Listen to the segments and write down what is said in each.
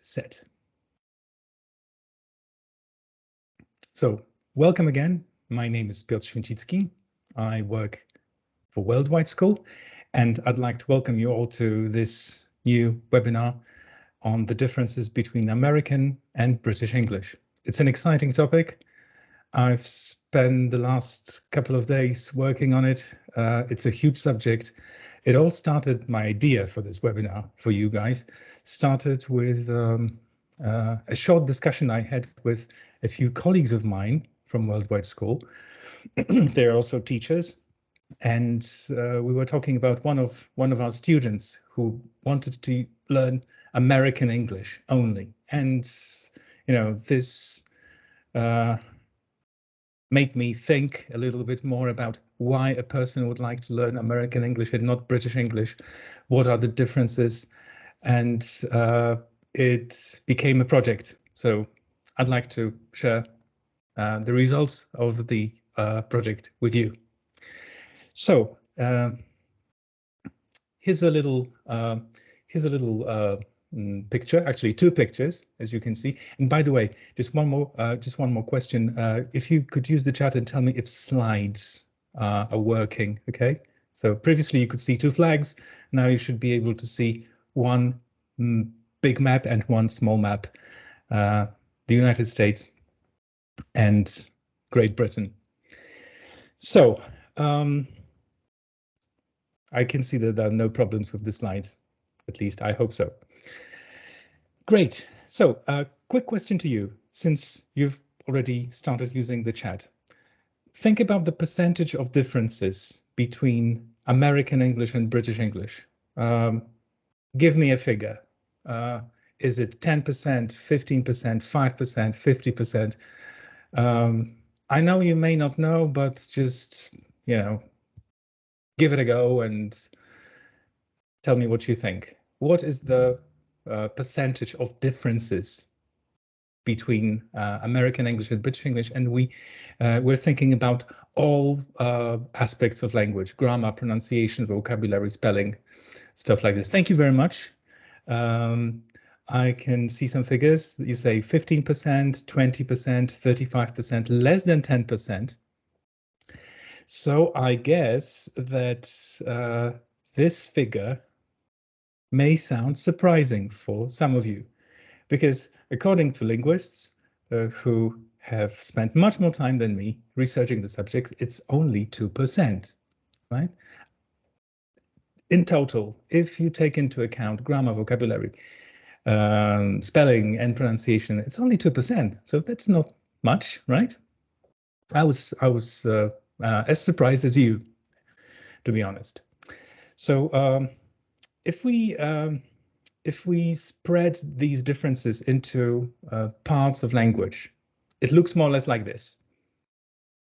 set. So welcome again. My name is Brytyjski. I work for Worldwide School, and I'd like to welcome you all to this new webinar on the differences between American and British English. It's an exciting topic. I've spent the last couple of days working on it. It's a huge subject. It all started, my idea for this webinar for you guys, started with a short discussion I had with a few colleagues of mine from Worldwide School. They're also teachers. And we were talking about one of our students who wanted to learn American English only. And, you know, this made me think a little bit more about why a person would like to learn American English and not British English. What are the differences? And it became a project. So I'd like to share the results of the project with you. So here's a little picture, actually two pictures, as you can see. And by the way, just one more question. If you could use the chat and tell me if slides are working, okay? So previously you could see two flags. Now you should be able to see one big map and one small map, the United States and Great Britain. So I can see that there are no problems with the slides. At least I hope so. Great. So quick question to you, since you've already started using the chat. Think about the percentage of differences between American English and British English. Give me a figure. Is it 10%, 15%, 5%, 50%? I know you may not know, but just, you know, give it a go and tell me what you think. What is the percentage of differences between American English and British English? And we're thinking about all aspects of language: grammar, pronunciation, vocabulary, spelling, stuff like this. Thank you very much. I can see some figures that you say 15%, 20%, 35%, less than 10%. So I guess that this figure may sound surprising for some of you, because according to linguists who have spent much more time than me researching the subject, it's only 2%, right? In total, if you take into account grammar, vocabulary, spelling and pronunciation, it's only 2%. So that's not much, right? I was as surprised as you, to be honest. So if we spread these differences into parts of language, it looks more or less like this.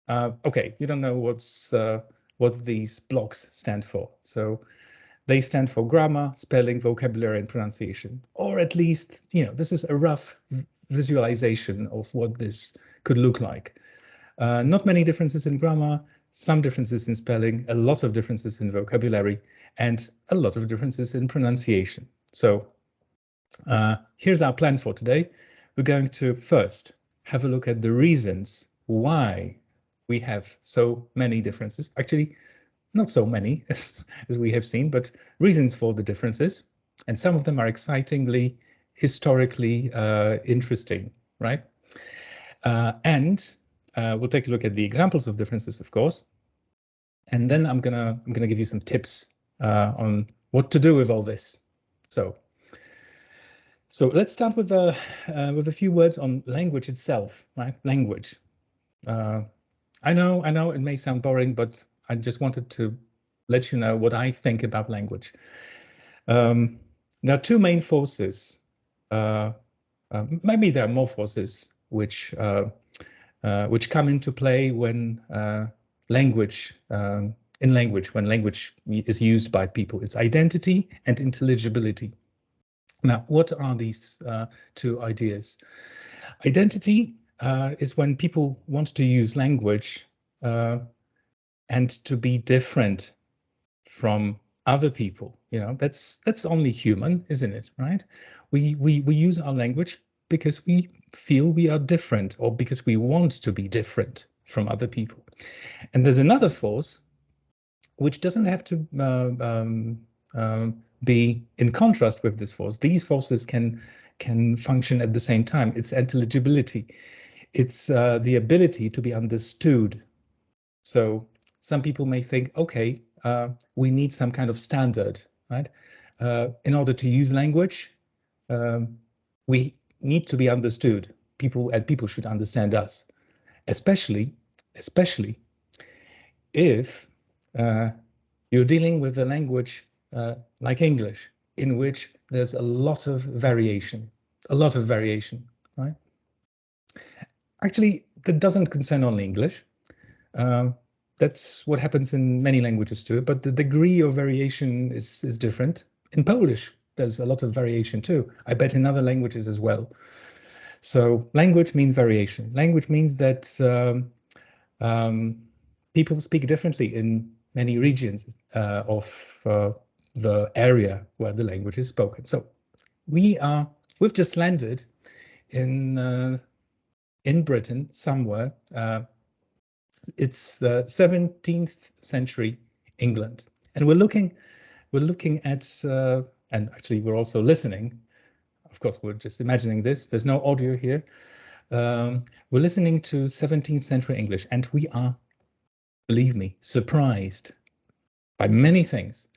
Okay, you don't know what these blocks stand for. So they stand for grammar, spelling, vocabulary, and pronunciation. Or at least, you know, this is a rough visualization of what this could look like. Not many differences in grammar, some differences in spelling, a lot of differences in vocabulary, and a lot of differences in pronunciation. So here's our plan for today. We're going to first have a look at the reasons why we have so many differences. Actually, not so many as we have seen, but reasons for the differences. And some of them are excitingly, historically interesting, right? And we'll take a look at the examples of differences, of course. And then I'm gonna give you some tips on what to do with all this. So let's start with a few words on language itself, right? Language. I know it may sound boring, but I just wanted to let you know what I think about language. There are two main forces. Maybe there are more forces which come into play when language is used by people. It's identity and intelligibility. Now, what are these two ideas? Identity is when people want to use language and to be different from other people. That's only human, isn't it? Right? We use our language because we feel we are different, or because we want to be different from other people. And there's another force which doesn't have to be in contrast with this force. These forces can function at the same time. It's intelligibility. It's the ability to be understood. So some people may think, okay, we need some kind of standard, right? In order to use language, we need to be understood. People should understand us, especially if you're dealing with a language like English, in which there's a lot of variation, right? Actually, that doesn't concern only English. That's what happens in many languages too, but the degree of variation is different. In Polish, there's a lot of variation too. I bet in other languages as well. So language means variation. Language means that people speak differently in many regions of the area where the language is spoken. So we've just landed in Britain somewhere. It's the 17th century England, and we're looking at and actually we're also listening. Of course, we're just imagining this. There's no audio here. We're listening to 17th century English, and we are, believe me, surprised by many things.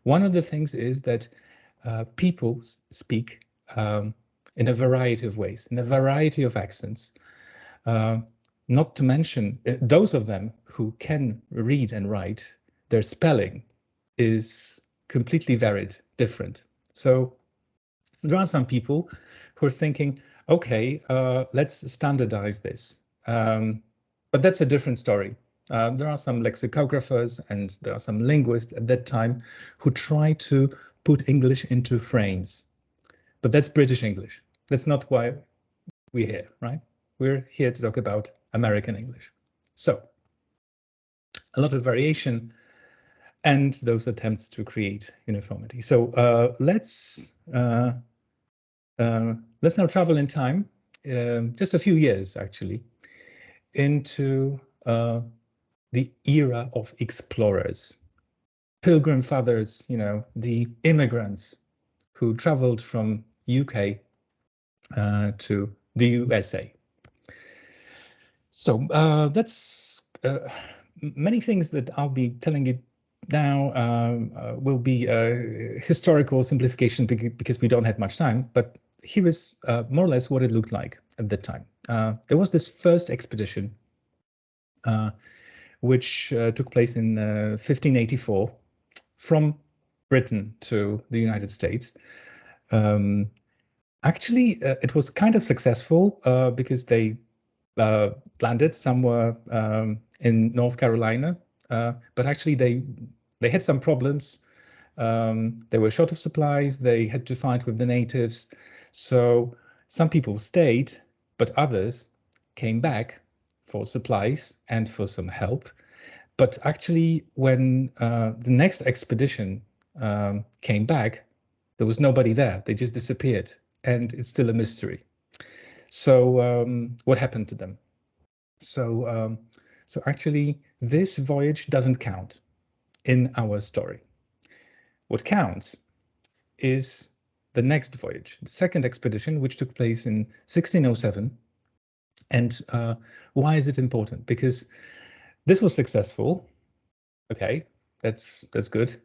One of the things is that people speak in a variety of ways, in a variety of accents. Not to mention those of them who can read and write, their spelling is completely varied, different. So there are some people who are thinking, okay, let's standardize this. But that's a different story. There are some lexicographers and there are some linguists at that time who try to put English into frames. But that's British English. That's not why we're here, right? We're here to talk about American English. So a lot of variation and those attempts to create uniformity. So let's now travel in time, just a few years actually, into the era of explorers, Pilgrim Fathers, the immigrants who traveled from UK to the USA. So that's many things that I'll be telling you now will be historical simplification because we don't have much time, but here is more or less what it looked like at that time. There was this first expedition which took place in 1584 from Britain to the United States. Actually, it was kind of successful because they landed somewhere in North Carolina, but actually they had some problems. They were short of supplies. They had to fight with the natives. So some people stayed, but others came back for supplies and for some help. But actually, when the next expedition came back, there was nobody there. They just disappeared, and it's still a mystery. So what happened to them? So actually, this voyage doesn't count in our story. What counts is the next voyage, the second expedition, which took place in 1607. And why is it important? Because this was successful. Okay, that's good.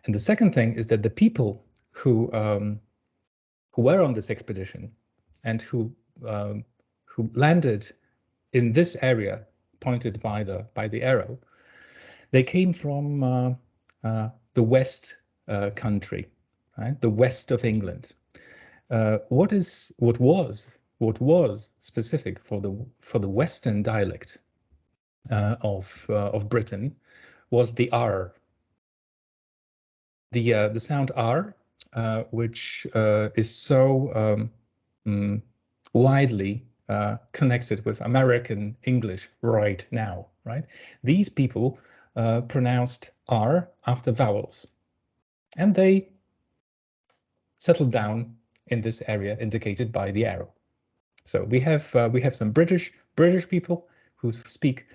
And the second thing is that the people who were on this expedition and who landed in this area pointed by the arrow, they came from the West country, right? The west of England. What was specific for the Western dialect of Britain was the R. The sound R, which is so widely connected with American English right now, right? These people pronounced R after vowels. and they settled down in this area indicated by the arrow. So we have some British people who speak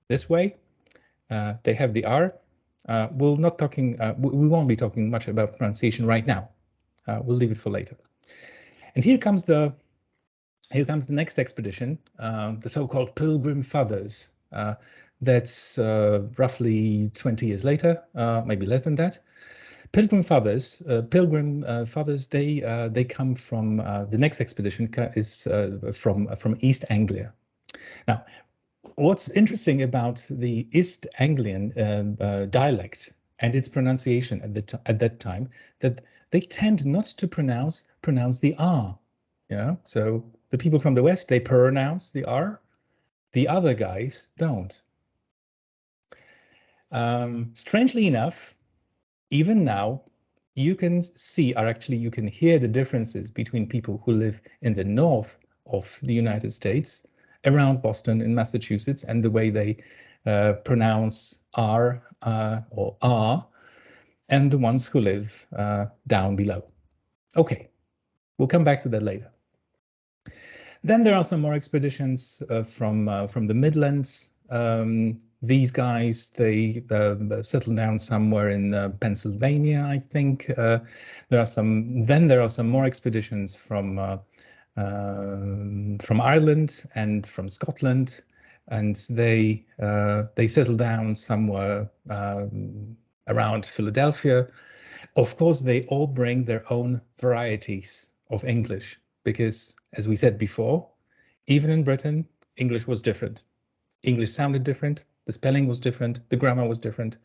this way. They have the R. We won't be talking much about pronunciation right now. We'll leave it for later. And here comes the next expedition, the so-called Pilgrim Fathers. That's roughly 20 years later, maybe less than that. Pilgrim Fathers, they come from the next expedition is from East Anglia. Now, what's interesting about the East Anglian dialect and its pronunciation at that time, that they tend not to pronounce the R. So the people from the West, they pronounce the R. The other guys don't. Strangely enough, even now, you can see, or actually you can hear the differences between people who live in the north of the United States, around Boston in Massachusetts, and the way they pronounce R or R, and the ones who live down below. Okay, we'll come back to that later. Then there are some more expeditions from the Midlands. These guys, they settled down somewhere in Pennsylvania, I think. There are some more expeditions from Ireland and from Scotland, and they settled down somewhere around Philadelphia. Of course, they all bring their own varieties of English, because, as we said before, even in Britain, English was different. English sounded different, the spelling was different, the grammar was different.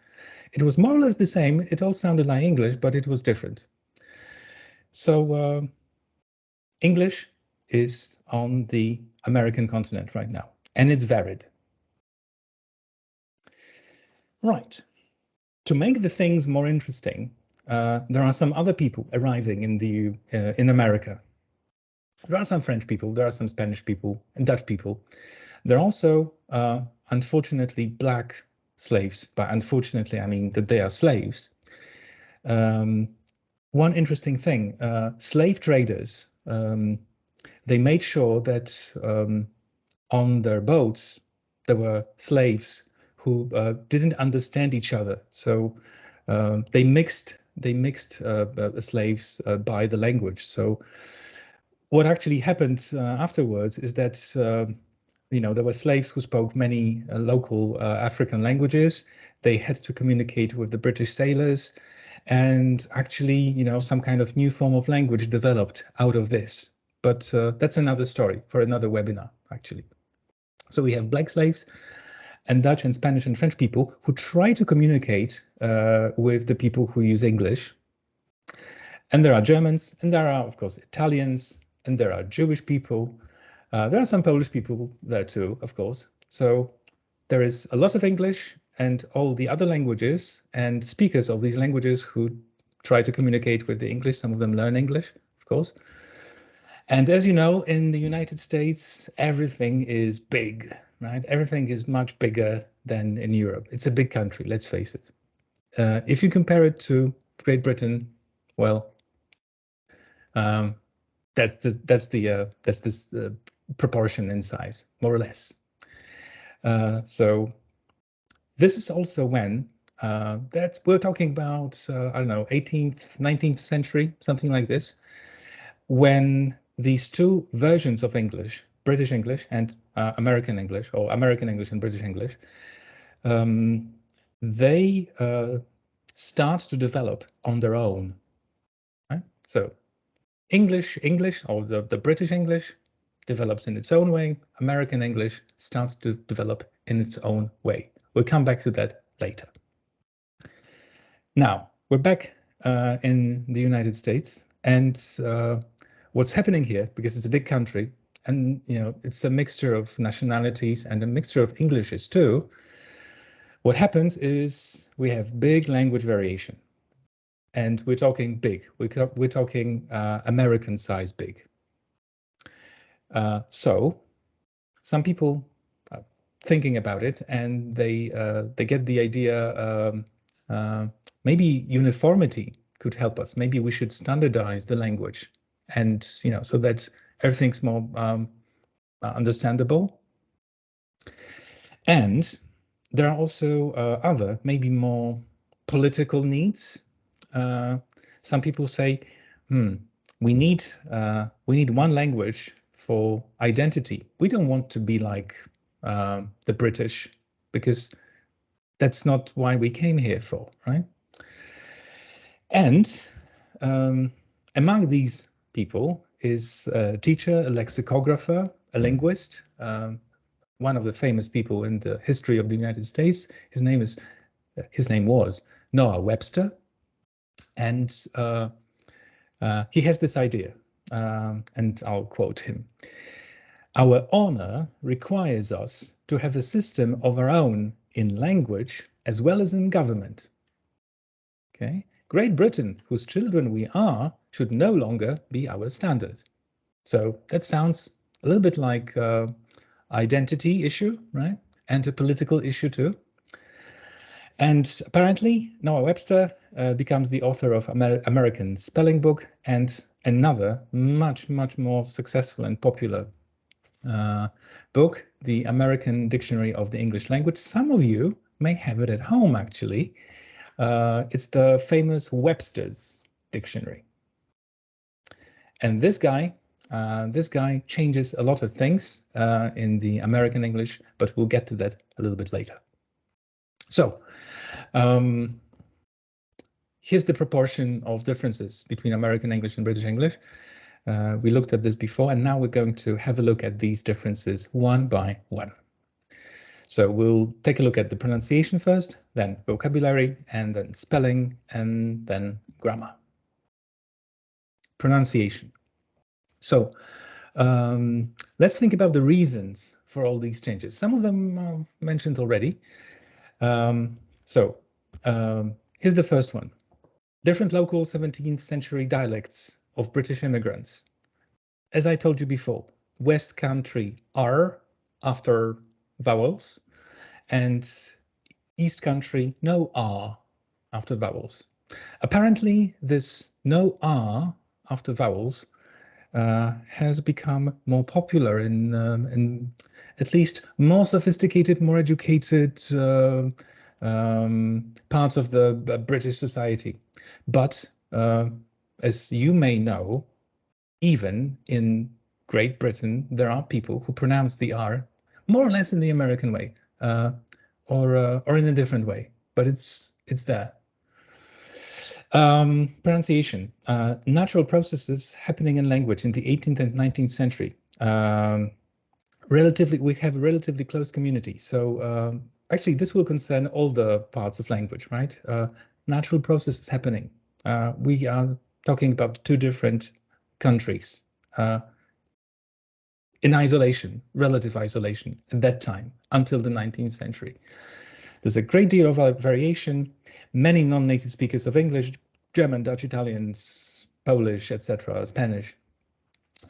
It was more or less the same. It all sounded like English, but it was different. So English is on the American continent right now, and it's varied. Right. To make the things more interesting, there are some other people arriving in America. There are some French people, there are some Spanish people, and Dutch people. There are also, unfortunately, black slaves. By unfortunately, I mean that they are slaves. One interesting thing, slave traders, they made sure that on their boats there were slaves who didn't understand each other. So they mixed slaves by the language. So what actually happened afterwards is that there were slaves who spoke many local African languages. They had to communicate with the British sailors, and actually, some kind of new form of language developed out of this. But that's another story for another webinar, actually. So we have black slaves and Dutch and Spanish and French people who try to communicate with the people who use English. And there are Germans, and there are, of course, Italians, and there are Jewish people. There are some Polish people there too, of course. So there is a lot of English and all the other languages and speakers of these languages who try to communicate with the English. Some of them learn English, of course. And as you know, in the United States, everything is big, right? Everything is much bigger than in Europe. It's a big country, let's face it. If you compare it to Great Britain, well, that's this proportion in size, more or less. So this is also when we're talking about I don't know, 18th, 19th century, something like this, when these two versions of English, British English and American English, or American English and British English, they start to develop on their own. Right? So English, or the British English, develops in its own way. American English starts to develop in its own way. We'll come back to that later. Now, we're back in the United States, and what's happening here, because it's a big country, and it's a mixture of nationalities and a mixture of Englishes too, what happens is we have big language variation. And we're talking big. We're talking American size big. So some people are thinking about it, and they get the idea Maybe uniformity could help us. Maybe we should standardize the language, and so that everything's more understandable. And there are also other, maybe more political needs. Some people say, we need one language for identity. We don't want to be like the British, because that's not why we came here for, right? And among these people is a teacher, a lexicographer, a linguist, one of the famous people in the history of the United States. His name was Noah Webster, and he has this idea, and I'll quote him. Our honor requires us to have a system of our own in language as well as in government. Okay? Great Britain, whose children we are, should no longer be our standard. So that sounds a little bit like identity issue, right? And a political issue too. And apparently, Noah Webster becomes the author of American Spelling Book and another much more successful and popular book, the American Dictionary of the English Language. Some of you may have it at home, actually. It's the famous Webster's Dictionary. And this guy changes a lot of things in the American English, but we'll get to that a little bit later. So here's the proportion of differences between American English and British English. We looked at this before, and now we're going to have a look at these differences one by one. So we'll take a look at the pronunciation first, then vocabulary, and then spelling, and then grammar. Pronunciation. So let's think about the reasons for all these changes. Some of them are mentioned already. Here's the first one. Different local 17th century dialects of British immigrants. As I told you before, West Country R after vowels, and East Country no R after vowels. Apparently, this no R after vowels has become more popular in at least more sophisticated, more educated parts of the British society. But as you may know, even in Great Britain, there are people who pronounce the R more or less in the American way, or in a different way, but it's there. Pronunciation, natural processes happening in language in the 18th and 19th century. We have a relatively close community. So actually, this will concern all the parts of language, right? Natural processes happening. We are talking about two different countries in isolation, relative isolation at that time, until the 19th century. There's a great deal of variation. Many non-native speakers of English, German, Dutch, Italians, Polish, etc., Spanish.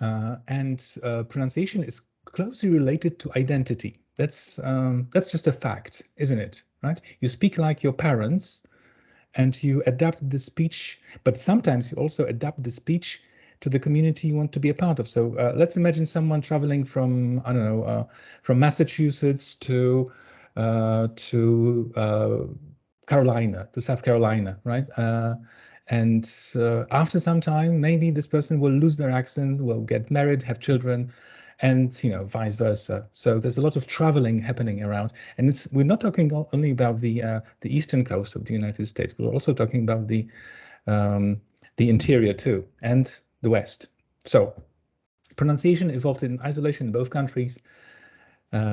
And pronunciation is closely related to identity. That's just a fact, isn't it? Right? You speak like your parents, and you adapt the speech, but sometimes you also adapt the speech to the community you want to be a part of. So let's imagine someone traveling from, I don't know, from Massachusetts to Carolina, to South Carolina, right? And after some time, maybe this person will lose their accent, will get married, have children, and vice versa. So there's a lot of traveling happening around, and we're not talking only about the eastern coast of the United States. We're also talking about the interior too, and the West. So pronunciation evolved in isolation in both countries.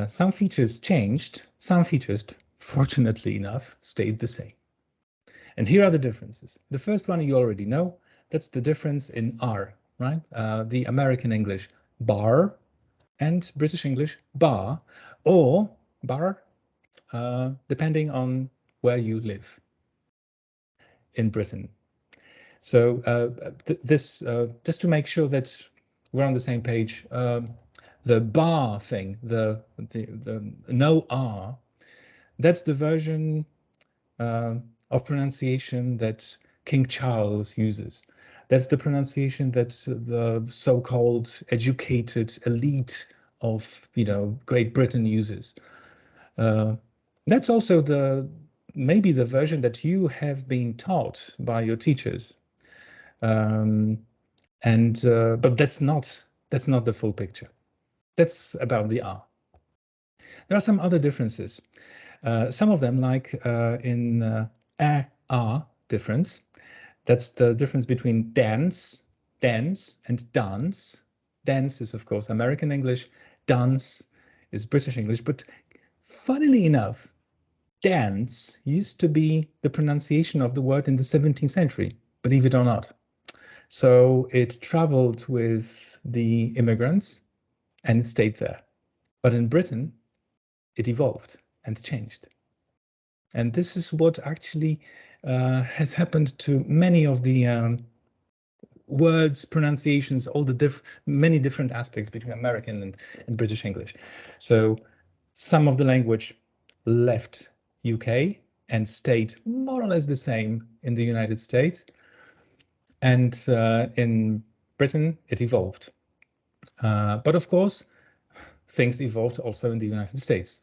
Some features changed, some features, fortunately enough, stayed the same. And here are the differences. The first one you already know, that's the difference in R, right? The American English bar and British English bar, or bar, depending on where you live in Britain. So this, just to make sure that we're on the same page, the bar thing, the no R, that's the version of pronunciation that King Charles uses. That's the pronunciation that the so-called educated elite of, Great Britain uses. That's also maybe the version that you have been taught by your teachers. But that's not the full picture. That's about the R. There are some other differences. Some of them, like in R difference, that's the difference between dance, and dance. Dance is, of course, American English. Dance is British English. But funnily enough, dance used to be the pronunciation of the word in the 17th century, believe it or not. So it traveled with the immigrants and it stayed there. But in Britain, it evolved and changed. And this is what actually has happened to many of the words, pronunciations, all the many different aspects between American and British English. So some of the language left UK and stayed more or less the same in the United States. And in Britain, it evolved. But of course, things evolved also in the United States.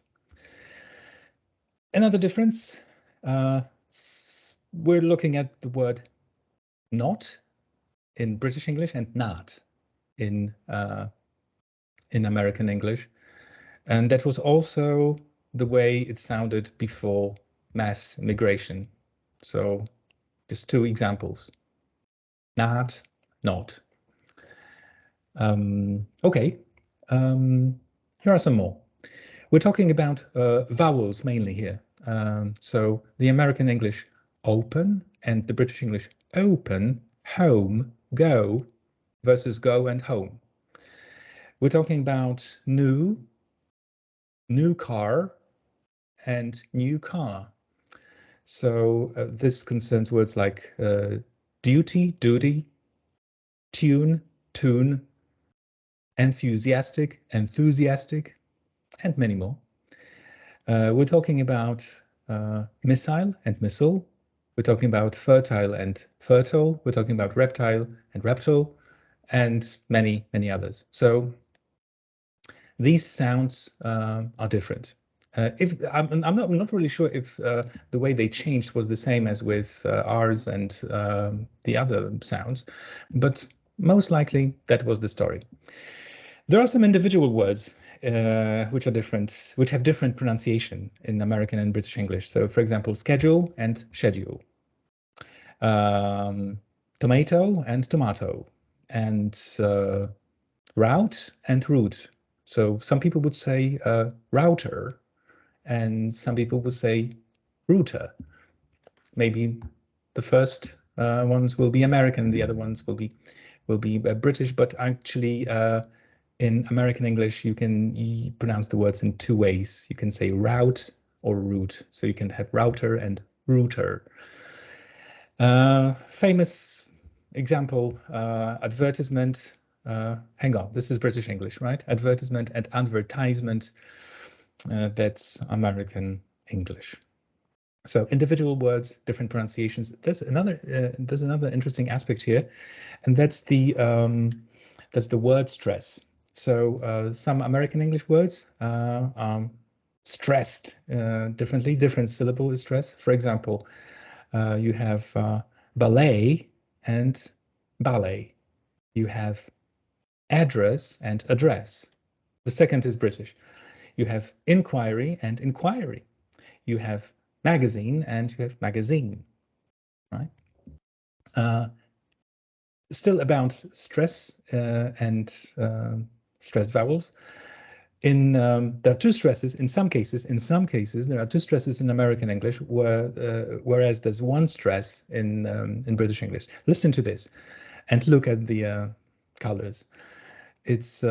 Another difference, we're looking at the word not in British English and not in American English. And that was also the way it sounded before mass migration. So just two examples. Not. Okay, here are some more. We're talking about vowels mainly here. So the American English open and the British English open, home, go versus go and home. We're talking about new car, and new car. So this concerns words like duty, tune, enthusiastic, and many more. We're talking about missile and missile. We're talking about fertile and fertile. We're talking about reptile and reptile, and many, many others. So these sounds are different. If I'm not really sure if the way they changed was the same as with R's and the other sounds, but most likely that was the story. There are some individual words which are different, which have different pronunciation in American and British English. So, for example, schedule and schedule, tomato and tomato, and route and route. So some people would say router, and some people would say router. Maybe the first ones will be American, the other ones will be British, but actually in American English, you can pronounce the words in two ways. You can say route or route. So you can have router and router. Famous example, advertisement. Hang on, this is British English, right? Advertisement and advertisement. That's American English. So individual words, different pronunciations. There's another interesting aspect here, and that's the word stress. So some American English words are stressed differently. Different syllable is stressed. For example, you have ballet and ballet. You have address and address. The second is British. You have inquiry and inquiry. You have magazine and you have magazine, right? Still about stress and stressed vowels. There are two stresses in some cases. In some cases, there are two stresses in American English, whereas there's one stress in British English. Listen to this, and look at the colors. It's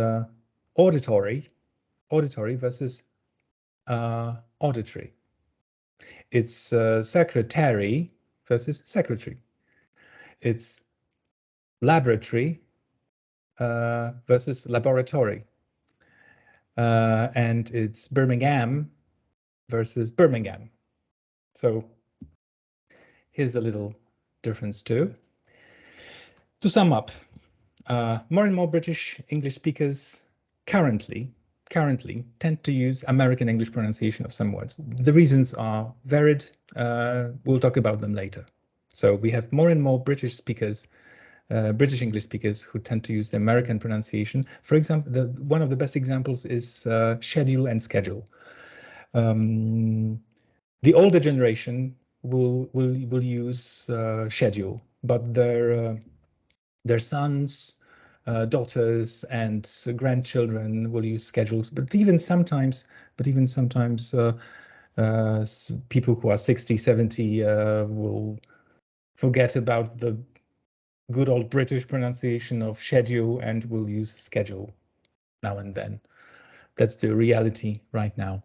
auditory versus auditory. It's secretary versus secretary. It's laboratory versus laboratory. And it's Birmingham versus Birmingham. So here's a little difference too. To sum up, more and more British English speakers currently tend to use American English pronunciation of some words. The reasons are varied. We'll talk about them later. So we have more and more British speakers, British English speakers, who tend to use the American pronunciation. For example, one of the best examples is schedule and schedule. The older generation will use schedule, but their sons, daughters, and grandchildren will use schedules. But even sometimes people who are 60, 70 will forget about the good old British pronunciation of schedule and will use schedule now and then. That's the reality right now.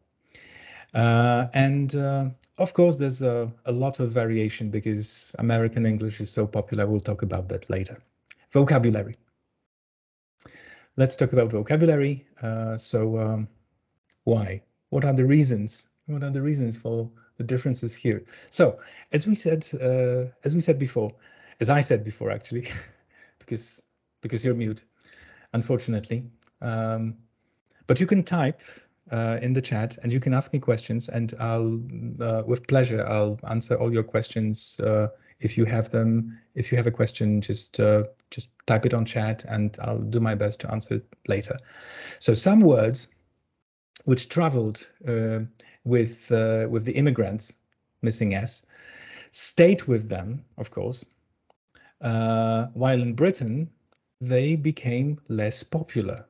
Of course, there's a lot of variation because American English is so popular. We'll talk about that later. Vocabulary. Let's talk about vocabulary. Why? What are the reasons? What are the reasons for the differences here? So, as I said before, actually, because you're mute, unfortunately. But you can type in the chat and you can ask me questions, and I'll, with pleasure, I'll answer all your questions if you have them. If you have a question, just type it on chat, and I'll do my best to answer it later. So some words which traveled with the immigrants, missing S, stayed with them, of course, while in Britain they became less popular.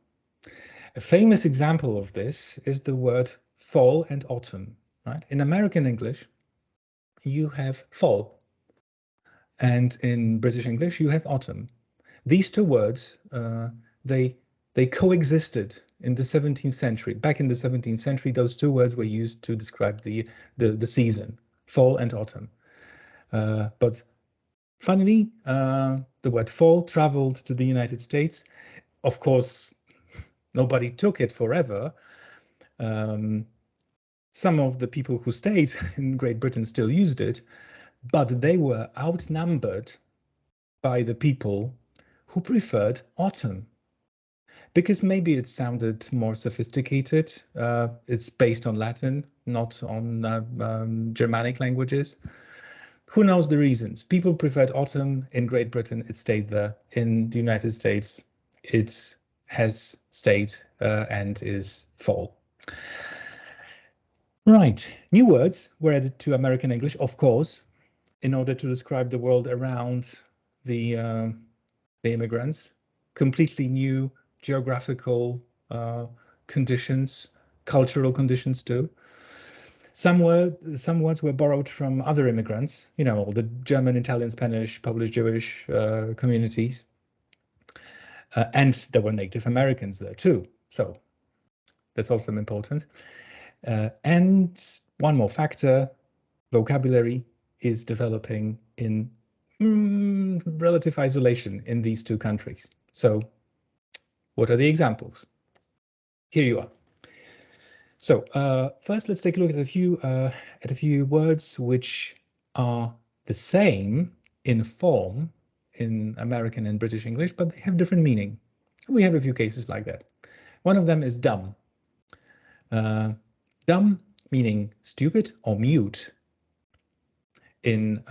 A famous example of this is the word fall and autumn, right? In American English, you have fall, and in British English, you have autumn. These two words, they coexisted in the 17th century. Back in the 17th century, those two words were used to describe the season, fall and autumn. But funnily, the word fall traveled to the United States. Of course, nobody took it forever. Some of the people who stayed in Great Britain still used it, but they were outnumbered by the people who preferred autumn, because maybe it sounded more sophisticated. It's based on Latin, not on Germanic languages. Who knows the reasons? People preferred autumn in Great Britain. It stayed there. In the United States, it has stayed and is fall. Right. New words were added to American English, of course, in order to describe the world around the immigrants. Completely new geographical conditions, cultural conditions too. Some words were borrowed from other immigrants, you know, the German, Italian, Spanish, Polish, Jewish communities. And there were Native Americans there too. So that's also important. And one more factor, vocabulary is developing in relative isolation in these two countries. So what are the examples? Here you are. So first, let's take a look at a few words which are the same in form in American and British English, but they have different meaning. We have a few cases like that. One of them is dumb. Dumb meaning stupid or mute in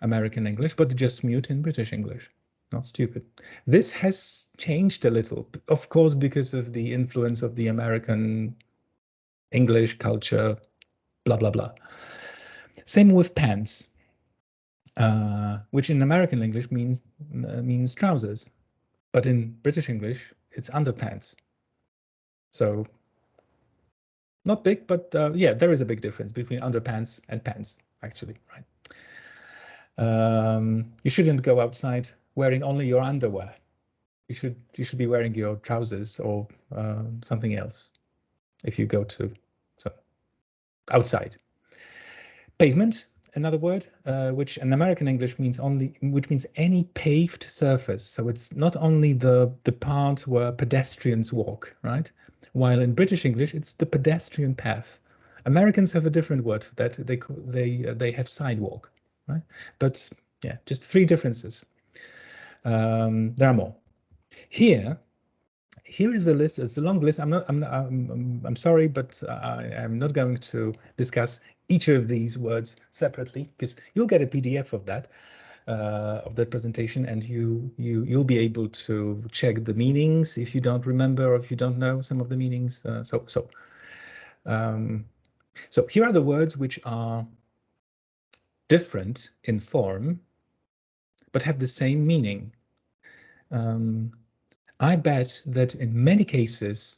American English, but just mute in British English, not stupid. This has changed a little, of course, because of the influence of the American English culture, blah, blah, blah. Same with pants, which in American English means trousers, but in British English, it's underpants. So not big, but yeah, there is a big difference between underpants and pants, actually, right? You shouldn't go outside wearing only your underwear. You should be wearing your trousers or something else if you go to outside. Pavement, another word, which in American English means any paved surface. So it's not only the part where pedestrians walk, right? While in British English, it's the pedestrian path. Americans have a different word for that. They have sidewalk, right? But yeah, just 3 differences. There are more. Here is a list. It's a long list. I'm sorry, but I'm not going to discuss each of these words separately, because you'll get a PDF of that presentation, and you'll be able to check the meanings if you don't remember or if you don't know some of the meanings. So here are the words which are different in form, but have the same meaning. I bet that in many cases,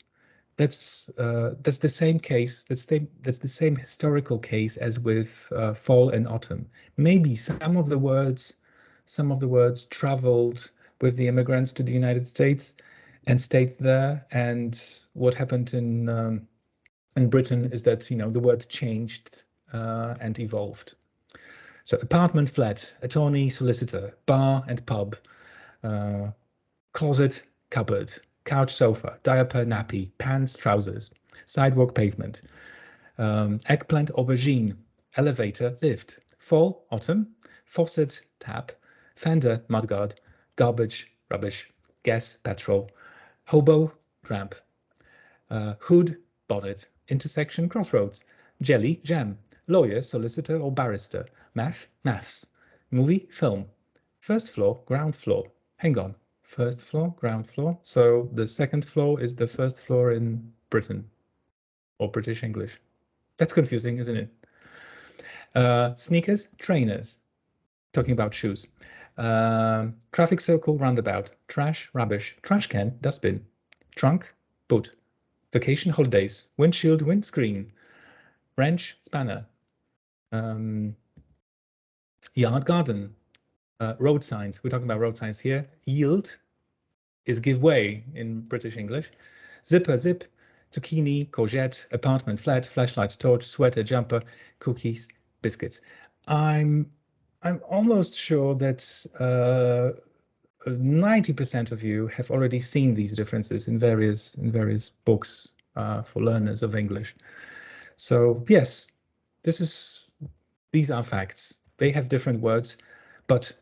that's the same case. That's the same historical case as with fall and autumn. Maybe some of the words traveled with the immigrants to the United States and stayed there. And what happened in Britain is that the word changed and evolved. So apartment, flat, attorney, solicitor, bar and pub, closet, cupboard, couch, sofa, diaper, nappy, pants, trousers, sidewalk, pavement, eggplant, aubergine, elevator, lift, fall, autumn, faucet, tap, fender, mudguard, garbage, rubbish, gas, petrol, hobo, tramp, hood, bonnet, intersection, crossroads, jelly, jam, lawyer, solicitor or barrister, math, maths, movie, film, first floor, ground floor. Hang on, first floor, ground floor. So the second floor is the first floor in Britain or British English. That's confusing, isn't it? Sneakers, trainers, talking about shoes. Traffic circle, roundabout, trash, rubbish, trash can, dustbin, trunk, boot, vacation, holidays, windshield, windscreen, wrench, spanner, yard, garden, road signs. We're talking about road signs here. Yield is give way in British English. Zipper, zip, zucchini, courgette, apartment, flat, flashlight, torch, sweater, jumper, cookies, biscuits. I'm almost sure that 90% of you have already seen these differences in various books for learners of English. So yes, these are facts. They have different words, but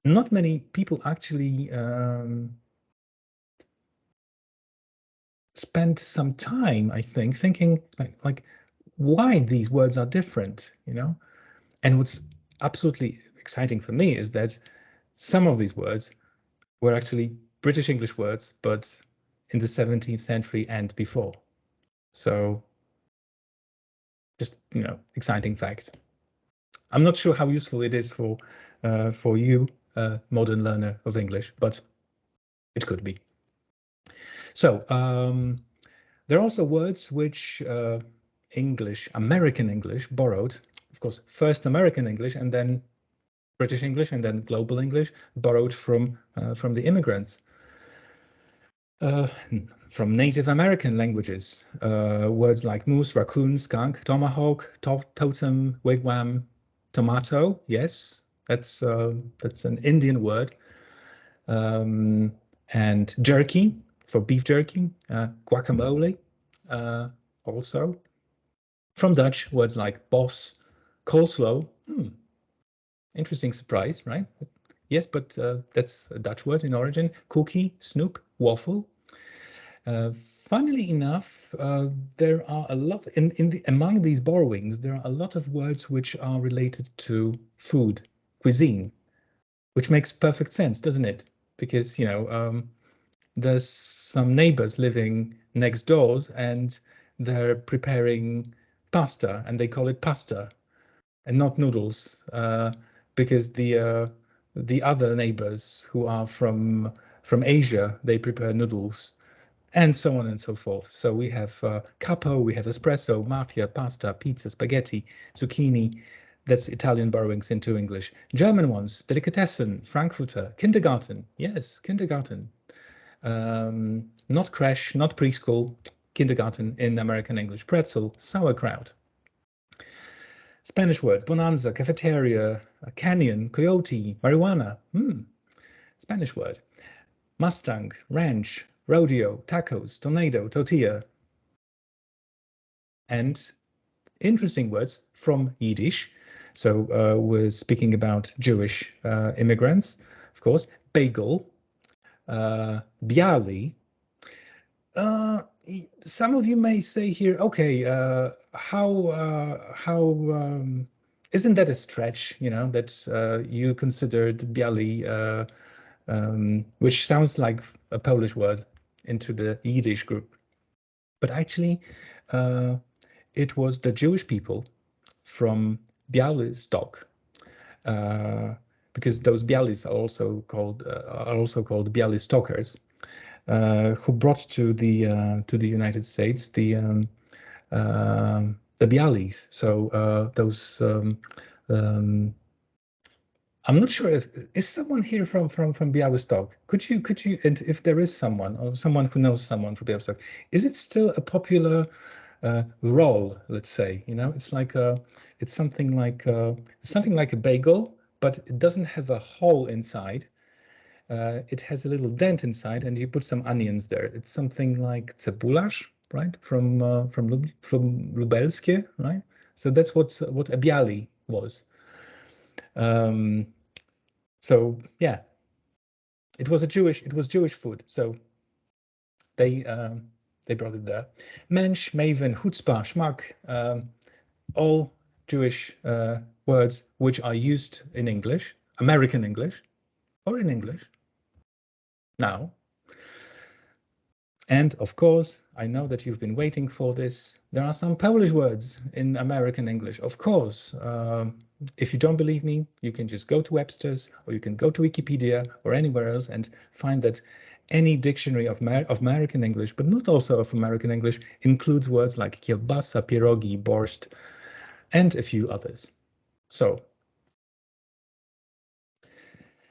not many people actually spend some time, I think, thinking like why these words are different, And what's absolutely exciting for me is that some of these words were actually British English words, but in the 17th century and before. So just, exciting fact. I'm not sure how useful it is for you, modern learner of English, but it could be. So there are also words which American English borrowed, of course, first American English and then British English and then global English borrowed from the immigrants. From Native American languages, words like moose, raccoon, skunk, tomahawk, totem, wigwam, tomato. Yes, that's an Indian word. And jerky for beef jerky, guacamole, also. From Dutch, words like bos, coleslaw. Interesting surprise, right? Yes, but that's a Dutch word in origin. Cookie, snoop, waffle. Funnily enough, there are a lot among these borrowings. There are a lot of words which are related to food, cuisine, which makes perfect sense, doesn't it? Because there's some neighbors living next doors, and they're preparing pasta, and they call it pasta, and not noodles, because the other neighbors who are from Asia, they prepare noodles, and so on and so forth. So we have capo, we have espresso, mafia, pasta, pizza, spaghetti, zucchini. That's Italian borrowings into English. German ones, delicatessen, Frankfurter, kindergarten. Yes, kindergarten. Not creche, not preschool, kindergarten in American English. Pretzel, sauerkraut. Spanish word, bonanza, cafeteria, canyon, coyote, marijuana. Spanish word. Mustang, ranch, rodeo, tacos, tornado, tortilla. And interesting words from Yiddish. So we're speaking about Jewish immigrants, of course. Bagel, bialy. Some of you may say here, okay, how isn't that a stretch? You know, that you considered bialy, which sounds like a Polish word, into the Yiddish group. But actually, it was the Jewish people from Białystok, because those Bialis are also called Bialystokers, who brought to the United States the Bialis. So those I'm not sure if is someone here from Białystok. Could you and if there is someone or someone who knows someone from Białystok, is it still a popular roll? Let's say, you know, it's something like a bagel, but it doesn't have a hole inside. It has a little dent inside, and you put some onions there. It's something like cebularz, right? From Lubelskie, right? So that's what a bialy was. So yeah, it was Jewish food. So they brought it there. Mensch, maven, chutzpah, schmack, all Jewish words which are used in English, American English, or in English now. And of course, I know that you've been waiting for this. There are some Polish words in American English, of course. If you don't believe me, you can just go to Webster's, or you can go to Wikipedia or anywhere else and find that any dictionary of American English, but not also of American English, includes words like kielbasa, pierogi, borscht, and a few others. So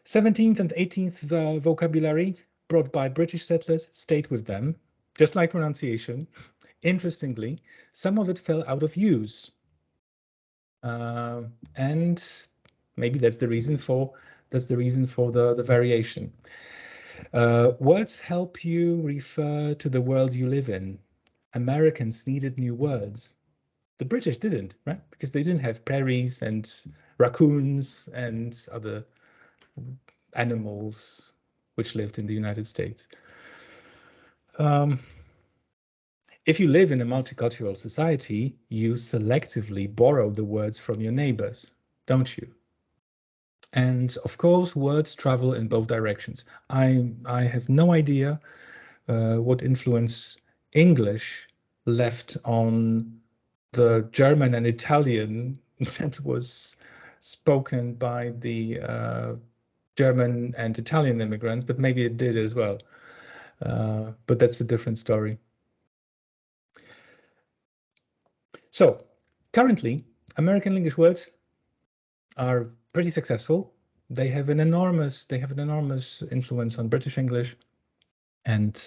17th and 18th vocabulary brought by British settlers stayed with them, just like pronunciation. Interestingly, some of it fell out of use. And maybe that's the reason for the variation. Words help you refer to the world you live in. Americans needed new words. The British didn't, right? Because they didn't have prairies and raccoons and other animals which lived in the United States. If you live in a multicultural society, you selectively borrow the words from your neighbors, don't you? And of course, words travel in both directions. I have no idea what influence English left on the German and Italian that was spoken by the German and Italian immigrants, but maybe it did as well. But that's a different story. So currently, American English words are pretty successful. They have an enormous influence on British English, and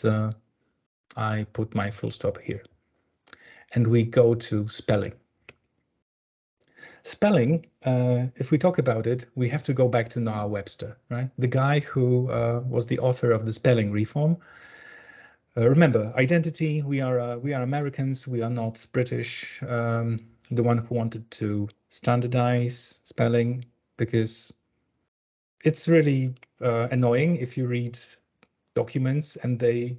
I put my full stop here. And we go to spelling. Spelling, if we talk about it, we have to go back to Noah Webster, right? The guy who was the author of the spelling reform. Remember, identity, we are Americans, we are not British. The one who wanted to standardize spelling, because it's really annoying if you read documents and the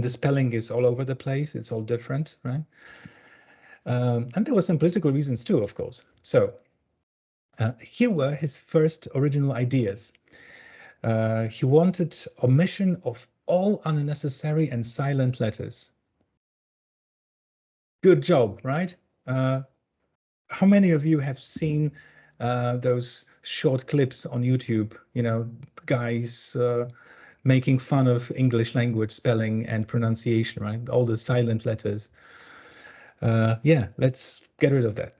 spelling is all over the place, it's all different, right? And there were some political reasons too, of course. So here were his first original ideas. He wanted omission of all unnecessary and silent letters. Good job, right? How many of you have seen those short clips on YouTube, you know, guys making fun of English language spelling and pronunciation, right? All the silent letters. Yeah, let's get rid of that.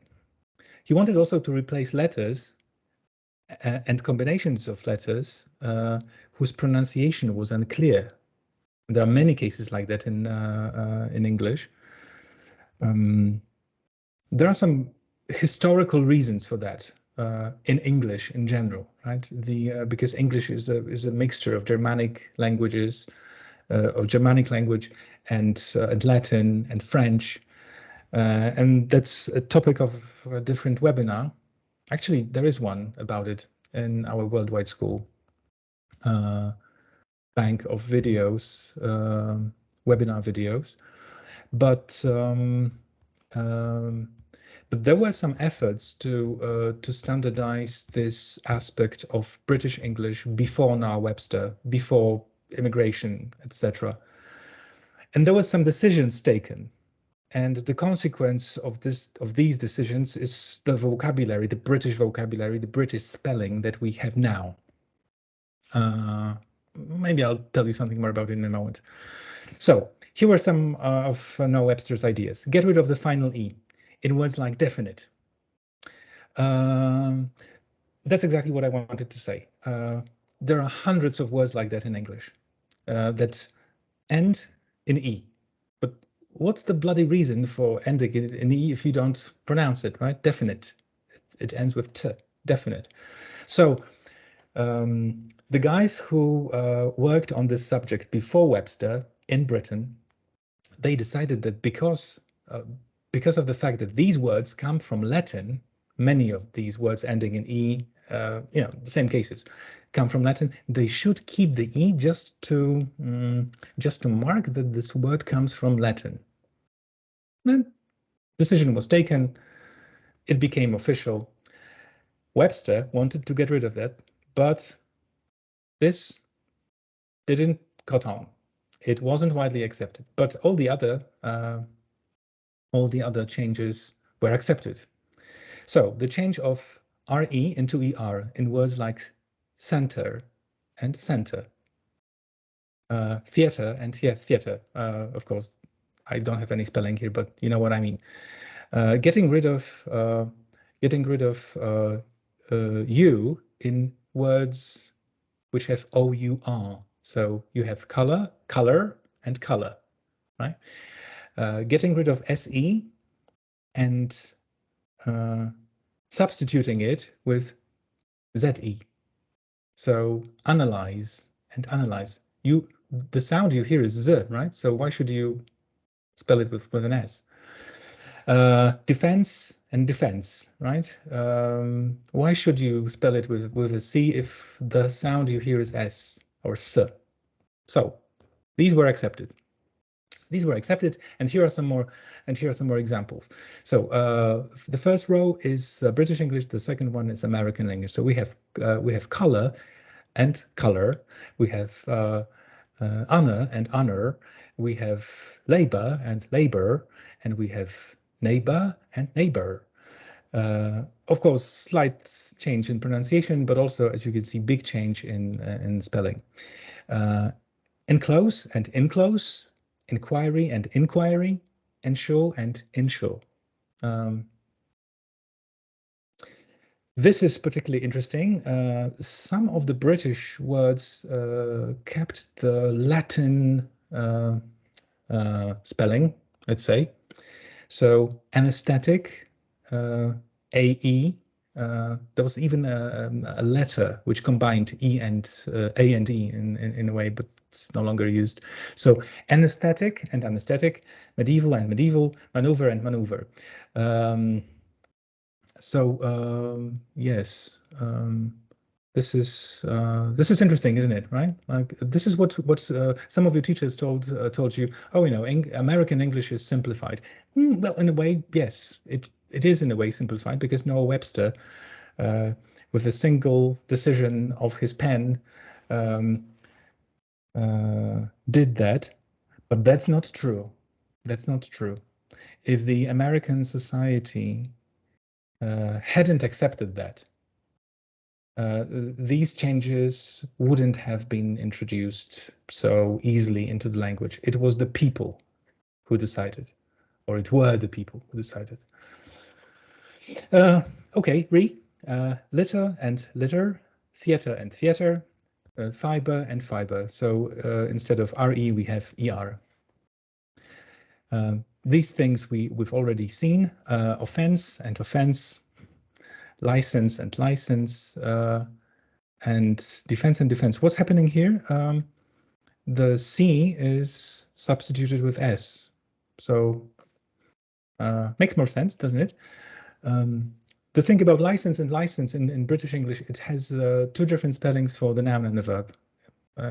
He wanted also to replace letters and combinations of letters whose pronunciation was unclear. There are many cases like that in English. There are some historical reasons for that in English in general, right? Because English is a mixture of Germanic languages, of Germanic language and Latin and French, and that's a topic of a different webinar. Actually, there is one about it in our worldwide school bank of videos, webinar videos. But there were some efforts to standardize this aspect of British English before now Webster, before immigration, etc. And there were some decisions taken. And the consequence of these decisions is the vocabulary, the British vocabulary, the British spelling that we have now. Maybe I'll tell you something more about it in a moment. So here were some of Noah Webster's ideas. Get rid of the final E in words like definite. That's exactly what I wanted to say. There are hundreds of words like that in English that end in E. But what's the bloody reason for ending in E if you don't pronounce it, right? Definite. It ends with T, definite. So the guys who worked on this subject before Webster in Britain, they decided that because of the fact that these words come from Latin, many of these words ending in E, same cases, come from Latin, they should keep the E just to mark that this word comes from Latin. And decision was taken, it became official. Webster wanted to get rid of that, but this didn't caught on. It wasn't widely accepted, but all the other changes were accepted. So the change of RE into ER in words like center and center, theater and theater. Of course, I don't have any spelling here, but you know what I mean. Getting rid of U in words which have OUR. So you have color, and color, right? Getting rid of SE and substituting it with ZE. So analyze and analyze. The sound you hear is Z, right? So why should you spell it with an S? Defense and defense, right? Why should you spell it with a C if the sound you hear is S or S? So these were accepted. These were accepted, and here are some more. And here are some more examples. So the first row is British English. The second one is American English. So we have color and color. We have honor and honor. We have labor and labor, and we have neighbor and neighbor. Of course, slight change in pronunciation, but also, as you can see, big change in spelling. Enclose and enclose, inquiry and inquiry, ensure and ensure. This is particularly interesting. Some of the British words kept the Latin spelling, let's say. So anesthetic, AE. There was even a letter which combined E and A and E in a way, but it's no longer used. So anesthetic and anesthetic, medieval and medieval, maneuver and maneuver. Yes, this is interesting, isn't it? Right? Like this is what some of your teachers told you. Oh, American English is simplified. Well, in a way, yes, it is in a way simplified because Noah Webster, with a single decision of his pen, did that. But that's not true. That's not true. If the American society hadn't accepted that, these changes wouldn't have been introduced so easily into the language. It was the people who decided, or it were the people who decided. Okay, litter and litter, theater and theater, fiber and fiber. So instead of RE, we have ER. These things we've already seen, offense and offense, license and license, and defense and defense. What's happening here? The C is substituted with S. So makes more sense, doesn't it? The thing about license and license in British English, it has two different spellings for the noun and the verb.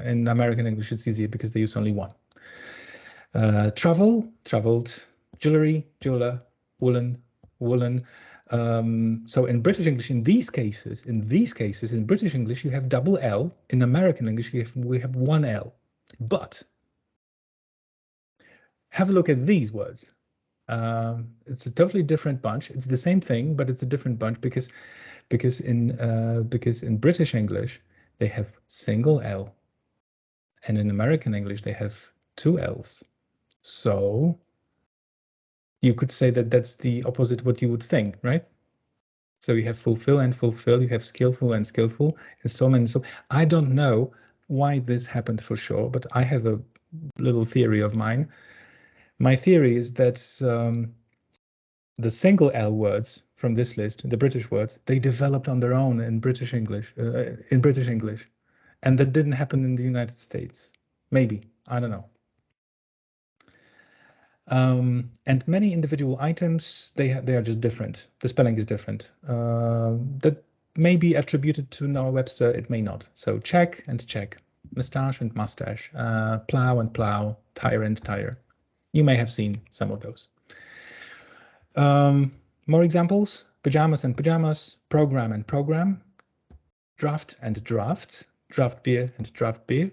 In American English, it's easier because they use only one. Travel, traveled, jewelry, jeweler, woolen, woolen. So in British English, in these cases, in British English, you have double L. In American English, we have one L. But have a look at these words. It's a totally different bunch. It's the same thing, but it's a different bunch because in British English they have single L, and in American English they have two L's. So you could say that that's the opposite what you would think, right? So you have fulfill and fulfill, you have skillful and skillful, and so on. So I don't know why this happened for sure, but I have a little theory of mine. My theory is that the single L words from this list, the British words, they developed on their own in British English, and that didn't happen in the United States. Maybe, I don't know. And many individual items, they are just different. The spelling is different. That may be attributed to Noah Webster, it may not. So check and check, mustache and mustache, plow and plow, tire and tire. You may have seen some of those. More examples: pajamas and pajamas, program and program, draft and draft, draft beer and draft beer.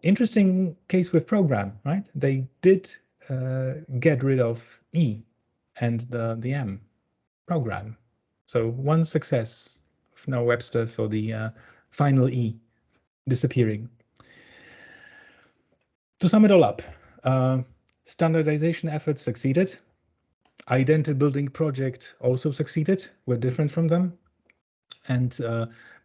Interesting case with program, right? They did get rid of E and the M, program. So one success of Noah Webster for the final E disappearing. To sum it all up, standardization efforts succeeded. Identity building project also succeeded. We're different from them. And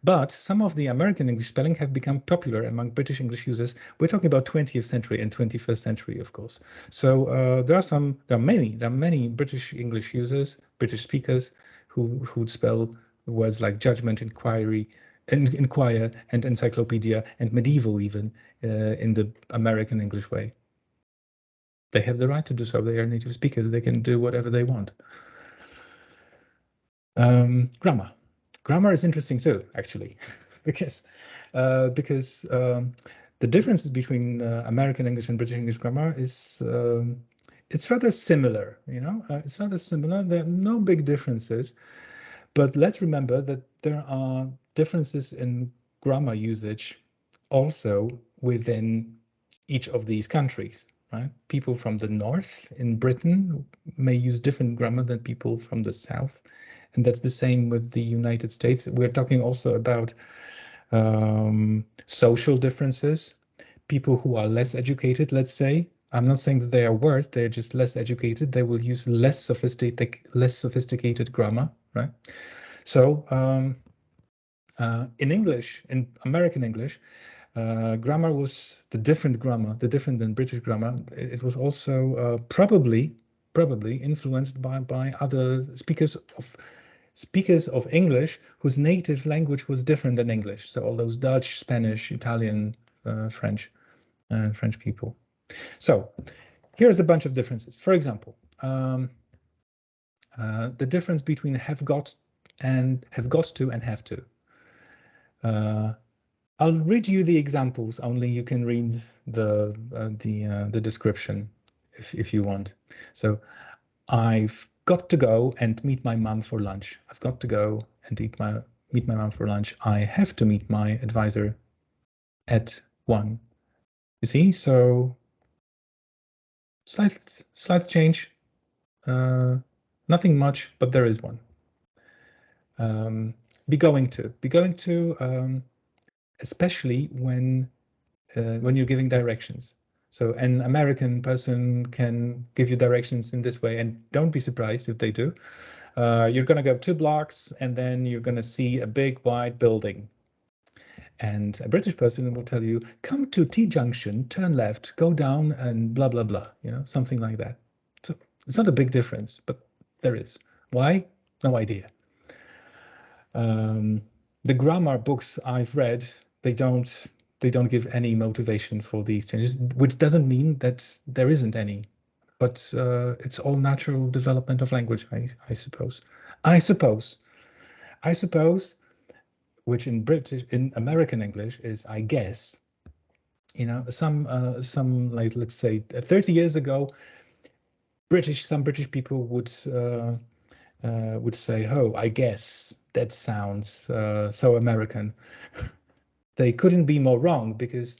but some of the American English spelling have become popular among British English users. We're talking about 20th century and 21st century, of course. So there are many British English users, British speakers who would spell words like judgment, inquiry, and inquire, and encyclopedia, and medieval even in the American English way. They have the right to do so. They are native speakers. They can do whatever they want. Grammar. Grammar is interesting too, actually, because the differences between American English and British English grammar is it's rather similar. You know, it's rather similar. There are no big differences, but let's remember that there are differences in grammar usage also within each of these countries. Right? People from the north in Britain may use different grammar than people from the south. And that's the same with the United States. We're talking also about social differences. People who are less educated, let's say. I'm not saying that they are worse, they're just less educated. They will use less sophisticated grammar, right? So in English, in American English, grammar was the different than British grammar. It was also probably influenced by other speakers of English whose native language was different than English. So all those Dutch, Spanish, Italian, French people. So here's a bunch of differences. For example, the difference between have got to and have to. I'll read you the examples, only you can read the description if you want. So I've got to go and meet my mum for lunch. I've got to go and meet my mum for lunch. I have to meet my advisor at 1. You see, so slight change. Nothing much, but there is one. Be going to, especially when you're giving directions. So an American person can give you directions in this way, and don't be surprised if they do. You're going to go 2 blocks, and then you're going to see a big white building. And a British person will tell you, come to T junction, turn left, go down, and blah, blah, blah, you know, something like that. So it's not a big difference, but there is. Why? No idea. The grammar books I've read, they don't give any motivation for these changes, which doesn't mean that there isn't any. but it's all natural development of language, I suppose. I suppose, which in American English is I guess. You know, some like, let's say 30 years ago, some British people would say, "Oh, I guess that sounds so American." They couldn't be more wrong, because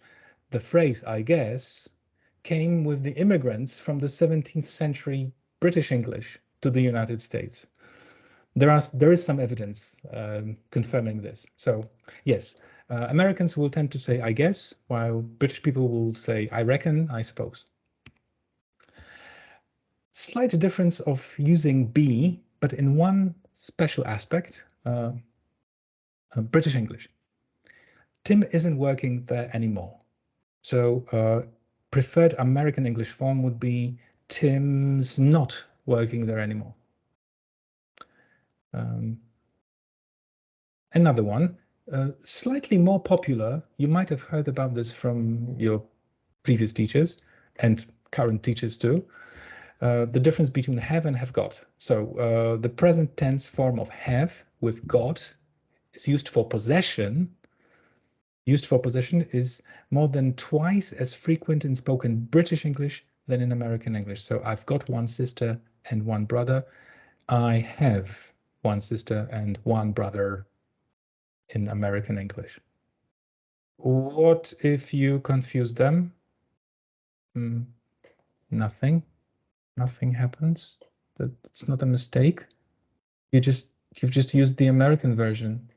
the phrase "I guess" came with the immigrants from the 17th century British English to the United States. There is some evidence confirming this. So yes, Americans will tend to say "I guess," while British people will say "I reckon," "I suppose." Slight difference of using be, but in one special aspect, British English. Tim isn't working there anymore. So preferred American English form would be Tim's not working there anymore. Another one, slightly more popular, you might have heard about this from your previous teachers and current teachers too, the difference between have and have got. So the present tense form of have with got is used for possession. Used for possession is more than twice as frequent in spoken British English than in American English. So I've got one sister and one brother. I have one sister and one brother in American English. What if you confuse them? Nothing. Nothing happens. That's not a mistake. You've just used the American version,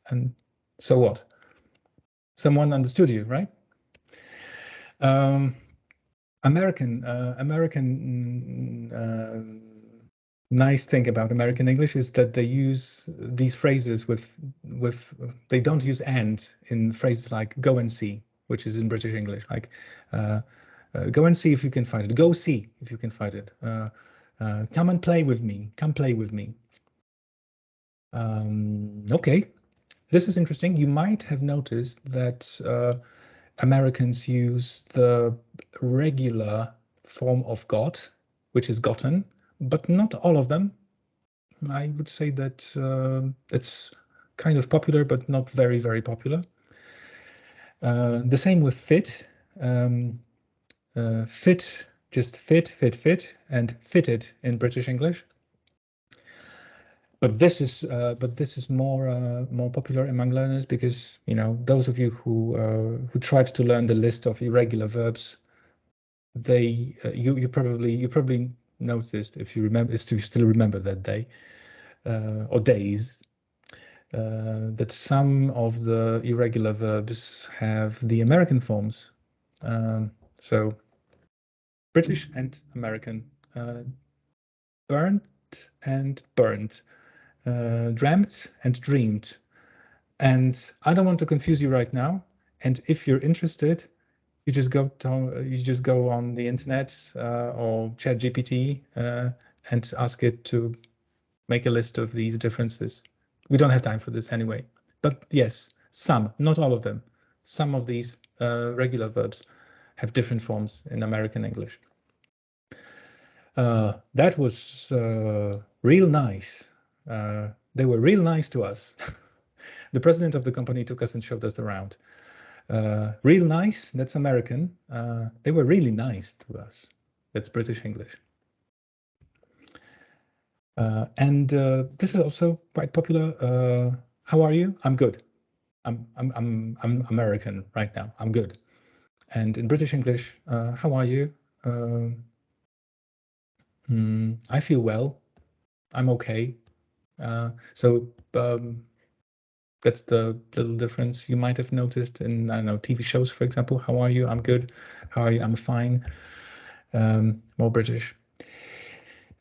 and so what? Someone understood you, right? American nice thing about American English is that they use these phrases with they don't use and in phrases like go and see, which is in British English, like go and see if you can find it. Go see if you can find it. Come and play with me. Come play with me. Okay, this is interesting. You might have noticed that Americans use the regular form of got, which is gotten, but not all of them. I would say that it's kind of popular, but not very, very popular. The same with fit. Fit, just fit, and fitted in British English. But this is more popular among learners because, you know, those of you who tried to learn the list of irregular verbs, you probably noticed, if you still remember that day or days, that some of the irregular verbs have the American forms. So British and American, burnt and burned. Dreamt and dreamed. And I don't want to confuse you right now. And if you're interested, you just go on the internet or ChatGPT and ask it to make a list of these differences. We don't have time for this anyway. But yes, some, not all of them. Some of these regular verbs have different forms in American English. That was real nice. They were real nice to us. The president of the company took us and showed us around. Real nice, that's American. They were really nice to us. That's British English. And this is also quite popular. How are you? I'm good. I'm American right now. I'm good. And in British English, how are you? I feel well. I'm okay. So that's the little difference you might have noticed in, I don't know, TV shows, for example. How are you? I'm good. How are you? I'm fine. More British.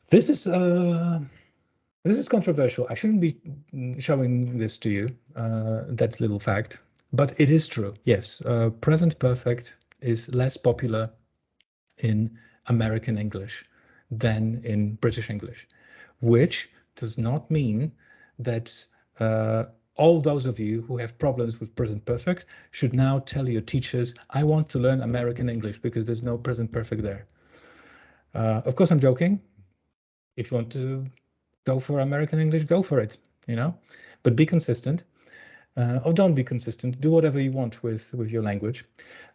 This is controversial. I shouldn't be showing this to you, that little fact, but it is true. Yes, present perfect is less popular in American English than in British English, which does not mean that all those of you who have problems with present perfect should now tell your teachers, I want to learn American English because there's no present perfect there. Of course, I'm joking. If you want to go for American English, go for it, you know, but be consistent. Or don't be consistent. Do whatever you want with your language.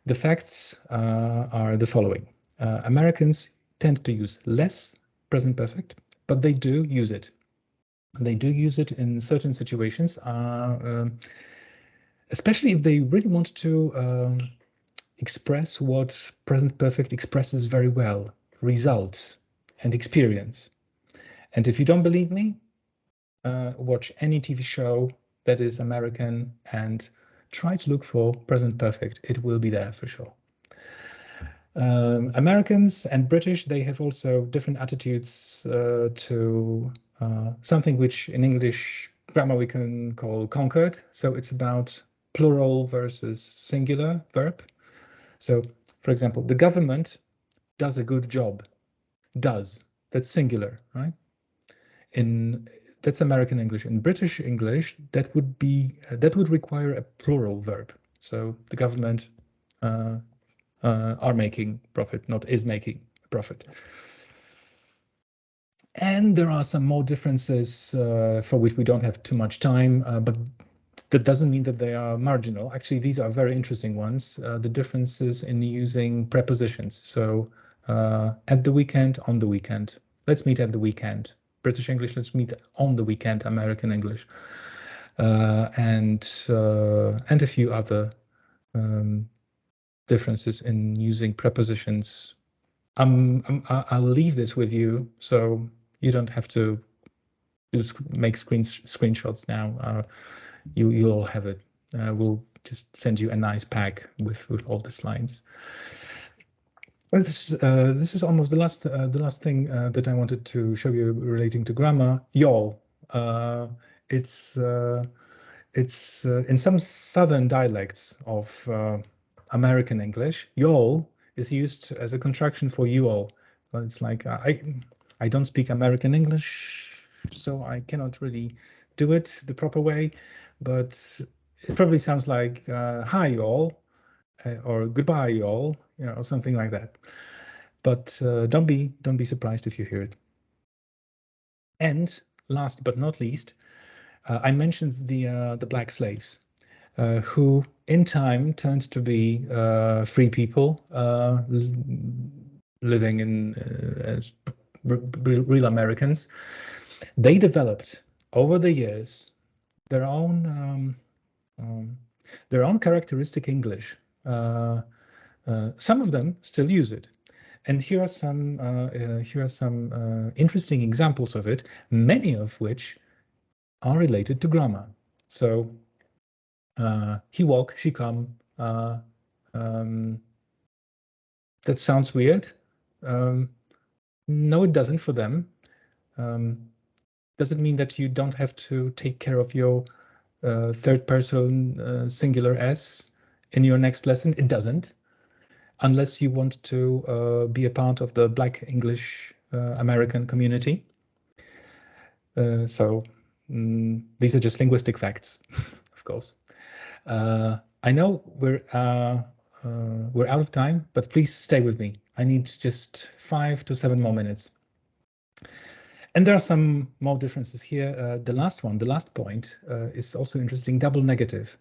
The facts are the following. Americans tend to use less present perfect, but they do use it. They do use it in certain situations, especially if they really want to express what present perfect expresses very well, results and experience. And if you don't believe me, watch any TV show that is American and try to look for present perfect. It will be there for sure. Americans and British, they have also different attitudes to something which in English grammar we can call concord. So it's about plural versus singular verb. So, for example, the government does a good job. Does, that's singular, right? That's American English. In British English, that would require a plural verb. So the government are making profit, not is making profit. And there are some more differences for which we don't have too much time, but that doesn't mean that they are marginal. Actually, these are very interesting ones. The differences in using prepositions. So at the weekend, on the weekend. Let's meet at the weekend. British English, let's meet on the weekend. American English. And a few other differences in using prepositions. I'll leave this with you, so you don't have to make screenshots now. You'll all have it. We'll just send you a nice pack with all the slides. This is almost the last thing that I wanted to show you relating to grammar. Y'all. It's in some southern dialects of American English. Y'all is used as a contraction for you all. Well, it's like I don't speak American English, so I cannot really do it the proper way, but it probably sounds like hi y'all or goodbye y'all, you know, or something like that. But don't be surprised if you hear it. And last but not least, I mentioned the black slaves, who in time turned to be free people living in as real Americans. They developed over the years their own characteristic English. Some of them still use it. And here are some interesting examples of it, many of which are related to grammar. So he walk, she come. That sounds weird. No, it doesn't for them. Does it mean that you don't have to take care of your third person singular s in your next lesson? It doesn't, unless you want to be a part of the Black English American community. So these are just linguistic facts, of course. I know we're out of time, but please stay with me. I need just 5 to 7 more minutes. And there are some more differences here. The last point is also interesting, double negative.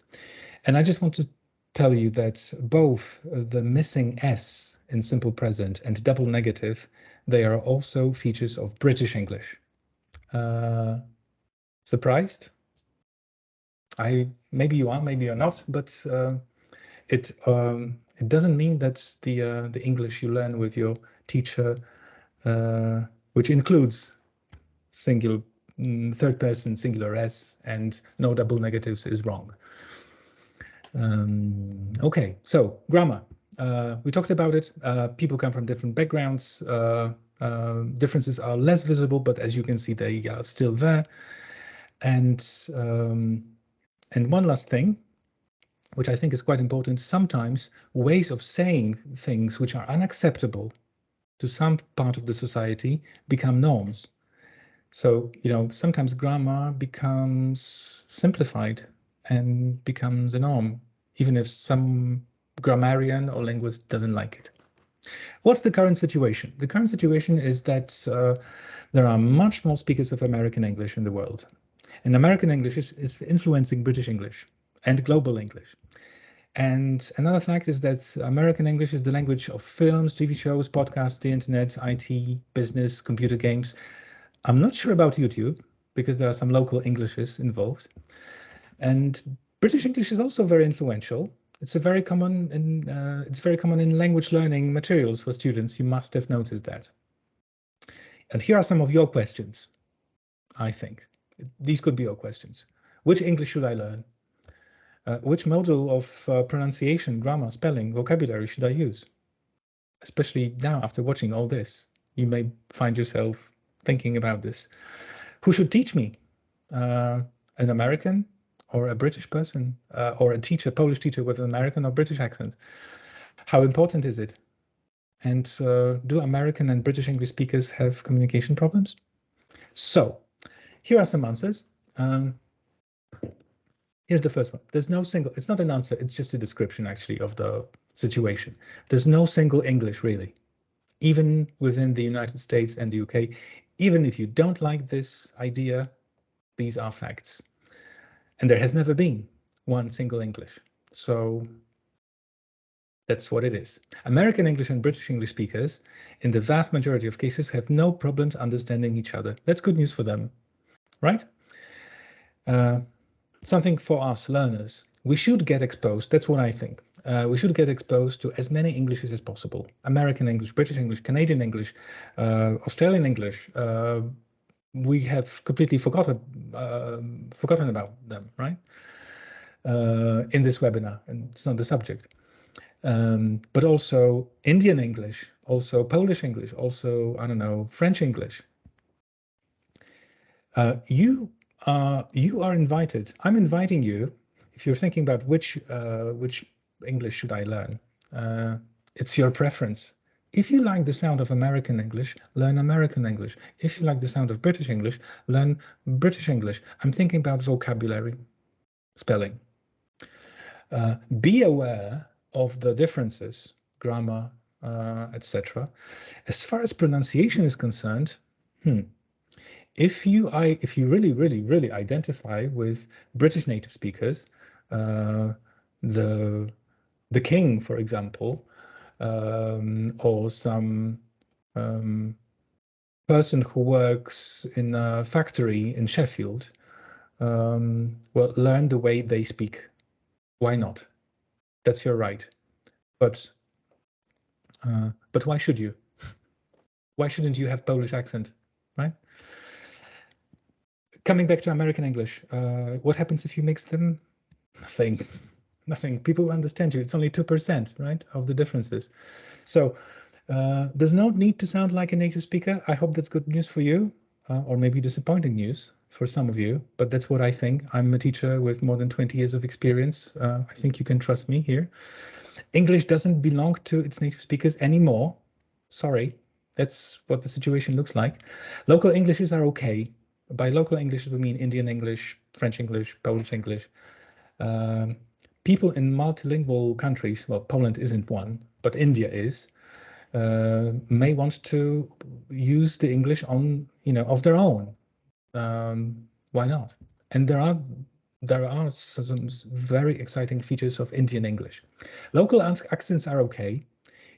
And I just want to tell you that both the missing S in simple present and double negative, they are also features of British English. Surprised? Maybe you are, maybe you're not, but it doesn't mean that the English you learn with your teacher, which includes third person singular s and no double negatives, is wrong. Okay, so grammar. We talked about it. People come from different backgrounds. Differences are less visible, but as you can see, they are still there. And one last thing, which I think is quite important, sometimes ways of saying things which are unacceptable to some part of the society become norms. So, you know, sometimes grammar becomes simplified and becomes a norm, even if some grammarian or linguist doesn't like it. What's the current situation? The current situation is that there are much more speakers of American English in the world. And American English is influencing British English and global English. And another fact is that American English is the language of films, TV shows, podcasts, the internet, IT, business, computer games. I'm not sure about YouTube because there are some local Englishes involved. And British English is also very influential. It's very common in language learning materials for students. You must have noticed that. And here are some of your questions, I think. These could be your questions. Which English should I learn? Which model of pronunciation, grammar, spelling, vocabulary should I use? Especially now, after watching all this, you may find yourself thinking about this. Who should teach me? An American or a British person, or a teacher, Polish teacher with an American or British accent? How important is it? And do American and British English speakers have communication problems? So here are some answers. Here's the first one. There's no single, it's not an answer, it's just a description actually of the situation. There's no single English really, even within the United States and the UK. Even if you don't like this idea, these are facts. And there has never been one single English. So that's what it is. American English and British English speakers, in the vast majority of cases, have no problems understanding each other. That's good news for them, right? Something for us learners. We should get exposed, that's what I think. We should get exposed to as many Englishes as possible. American English, British English, Canadian English, Australian English. We have completely forgotten about them, right? In this webinar, and it's not the subject. But also Indian English, also Polish English, also, I don't know, French English. You are invited. I'm inviting you, if you're thinking about which English should I learn. It's your preference. If you like the sound of American English, learn American English. If you like the sound of British English, learn British English. I'm thinking about vocabulary, spelling. Be aware of the differences, grammar, etc. As far as pronunciation is concerned, if you really identify with British native speakers, the King, for example, or some person who works in a factory in Sheffield, well, learn the way they speak. Why not? That's your right. But why should you? Why shouldn't you have Polish accent, right? Coming back to American English, what happens if you mix them? Nothing. Nothing. People understand you. It's only 2%, right, of the differences. So there's no need to sound like a native speaker. I hope that's good news for you, or maybe disappointing news for some of you, but that's what I think. I'm a teacher with more than 20 years of experience. I think you can trust me here. English doesn't belong to its native speakers anymore. Sorry, that's what the situation looks like. Local Englishes are okay. By local English, we mean Indian English, French English, Polish English. People in multilingual countries, well, Poland isn't one, but India is, may want to use the English on, of their own. Why not? And there are some very exciting features of Indian English. Local accents are okay.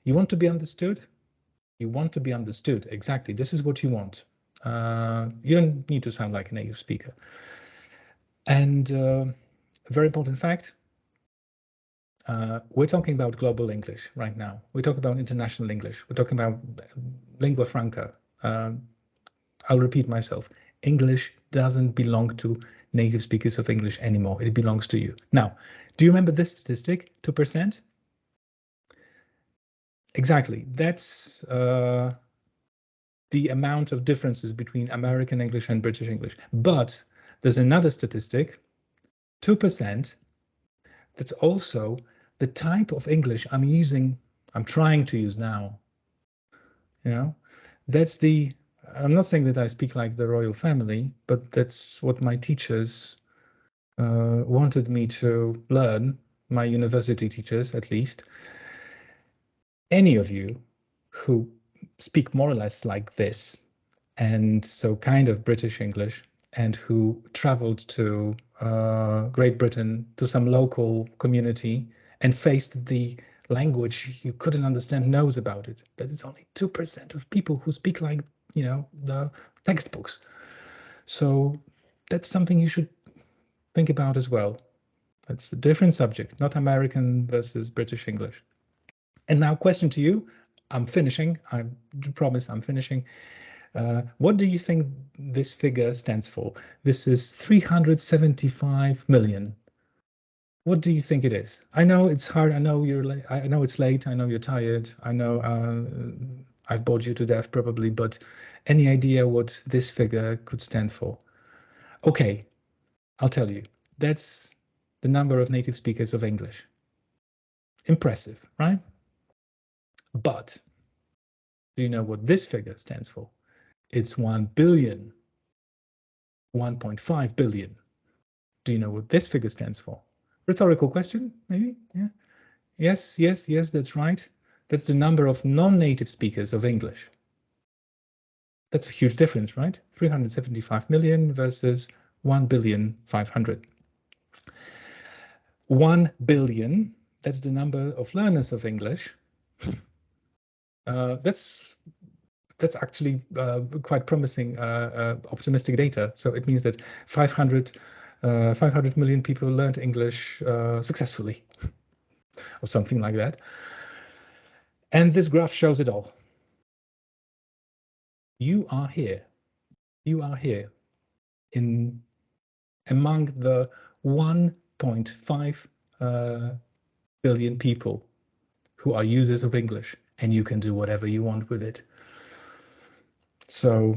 You want to be understood? You want to be understood. Exactly. This is what you want. You don't need to sound like a native speaker. And a very important fact, we're talking about global English right now. We're talking about international English. We're talking about lingua franca. I'll repeat myself. English doesn't belong to native speakers of English anymore. It belongs to you. Now, do you remember this statistic, 2%? Exactly. That's the amount of differences between American English and British English. But there's another statistic, 2%, that's also the type of English I'm trying to use now. That's I'm not saying that I speak like the royal family, but that's what my teachers wanted me to learn, my university teachers at least. Any of you who speak more or less like this, and so kind of British English, and who traveled to Great Britain, to some local community, and faced the language you couldn't understand knows about it. That it's only 2% of people who speak like, the textbooks. So that's something you should think about as well. That's a different subject, not American versus British English. And now, question to you. I'm finishing. I promise I'm finishing. What do you think this figure stands for? This is 375 million. What do you think it is? I know it's hard. I know you're late. I know it's late. I know you're tired. I know I've bored you to death probably, but any idea what this figure could stand for? Okay, I'll tell you. That's the number of native speakers of English. Impressive, right? But do you know what this figure stands for? It's 1 billion, 1.5 billion. Do you know what this figure stands for? Rhetorical question, maybe? Yeah. Yes, yes, yes, that's right. That's the number of non-native speakers of English. That's a huge difference, right? 375 million versus 1 billion 500. 1 billion, that's the number of learners of English. That's actually quite promising, optimistic data. So it means that 500 million people learned English successfully, or something like that. And this graph shows it all. You are here. You are here in among the 1.5 billion people who are users of English, and you can do whatever you want with it. So,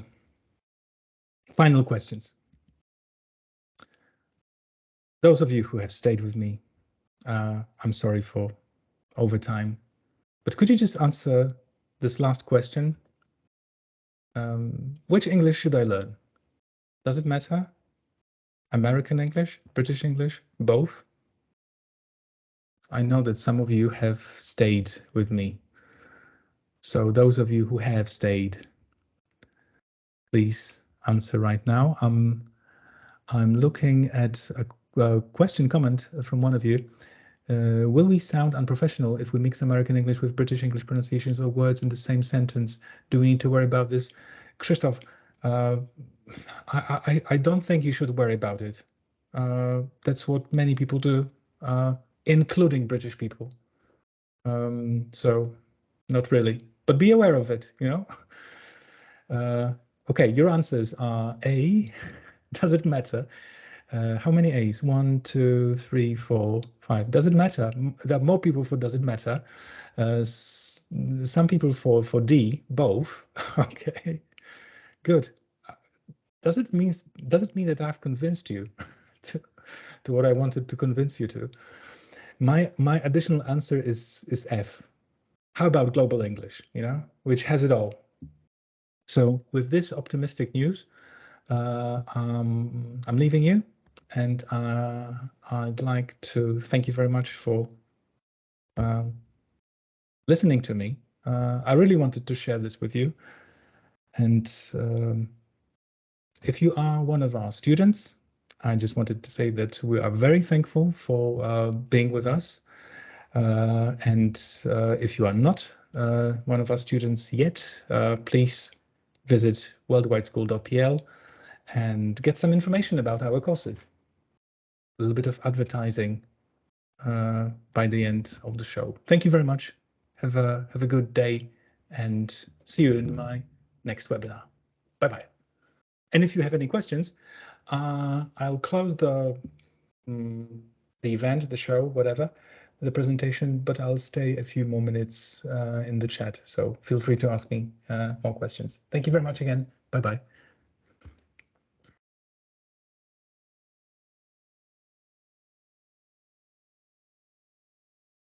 final questions. Those of you who have stayed with me, I'm sorry for overtime, but could you just answer this last question? Which English should I learn? Does it matter? American English, British English, both? I know that some of you have stayed with me. So those of you who have stayed, please answer right now. I'm looking at a question comment from one of you. Will we sound unprofessional if we mix American English with British English pronunciations or words in the same sentence? Do we need to worry about this? Krzysztof, I don't think you should worry about it. That's what many people do, including British people. So not really, but be aware of it, Okay, your answers are A. Does it matter? How many A's? 1, 2, 3, 4, 5. Does it matter? There are more people for does it matter. Some people for D, both. Okay, good. Does it mean that I've convinced you to what I wanted to convince you to? My additional answer is F. How about global English, which has it all? So with this optimistic news, I'm leaving you, and I'd like to thank you very much for listening to me. I really wanted to share this with you. And if you are one of our students, I just wanted to say that we are very thankful for being with us. And if you are not one of our students yet, please visit worldwideschool.pl and get some information about our courses. A little bit of advertising by the end of the show. Thank you very much. Have a good day, and see you in my next webinar. Bye-bye. And if you have any questions, I'll close the event, the show, whatever, the presentation, but I'll stay a few more minutes in the chat. So feel free to ask me more questions. Thank you very much again. Bye-bye.